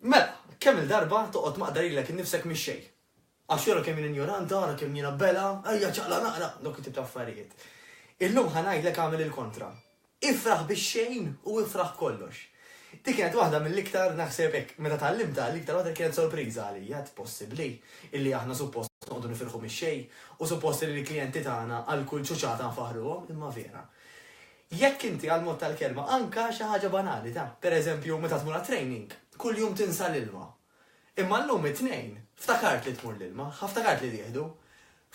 Mela, kemm il-darba toqgħod maqdarilek innifsek mix-xejn. Għax jara kemm jien ignoranta, ara kemm jiena bela, ejja ċaqla naqra, dak it-tip ta' affarijiet. Illum ħanajdlek għamel il-kontra. Ifraħ bix-xejn u ifraħ kollox. Dik kienet waħda mill-iktar naħseb hekk meta tallimta l-iktar waħda kienet sorpriża għalija possibbli illi aħna suppost noqogħdu nifirħu mix-xejn u suppost li l-klijenti tagħna għal kull ċuċata nfaħruhom imma vera. Jekk inti għal mod tal-kelma anka xi ħaġa banali ta' pereżempju meta tmur training, kuljum tinsa l-ilma. Imma llum it-tnejn, ftakart li tmur l-ilma, ftakart li tieħdu,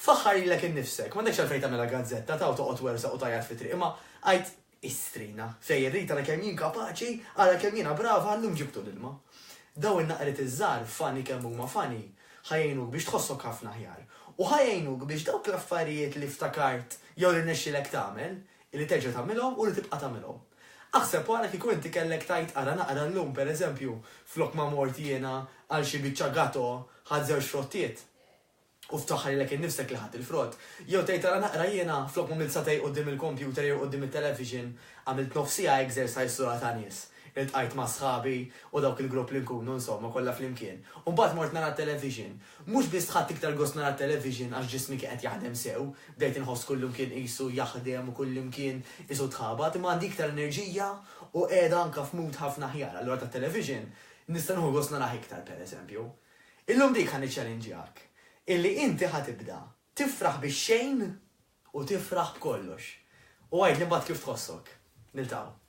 faħħar ilek innifsek, m'għandekx għalfejn tagħmilha gazzetta ta' toqgħod wersa u tajjat fit-triq, imma għajt istrina, fejn irrid ara kemm jien kapaċi, ara kemm jiena brava llum ġibtu l-ilma. Daw in-naqret iż-żgħar fani kemm huma fani, ħajjejnuk biex tħossok ħafna ħjar. U ħajjejnuk biex dawk l-affarijiet li ftakart jew li nexxilek tagħmel, li terġa' tagħmilhom u li tibqa' tagħmilhom. Aħseb wara kieku inti kellek tajt ara naqra llum pereżempju flok ma mort jiena għal xi biċċa gato ħadd żewġ frottiet u ftaħħar lek innifsek li ħadd il-frott. Jew tgħid ara naqra jiena flok ma mill satej quddiem il-computer jew quddiem it-television għamilt nofsija exercise sura ta' nies. Iltqajt ma' sħabi u dawk il-grupp li nkunu insomma kollha flimkien. U mbagħad mort nara television. Mhux biss tħadd iktar gost nara television għax ġismi qed jaħdem sew, bdejt inħoss kullum kien qisu jaħdem u kullum kien isu tħabat, imma għandi iktar enerġija u qiegħda anke f'mood ħafna ħjar. Allura tat-television nista' nħu gost nara iktar pereżempju. Illum dik ħan iċċallenġjak. Illi inti ħatibda tifraħ bix-xejn u tifraħ b'kollox. U għajd li mbagħad kif tħossok. Niltaqgħu.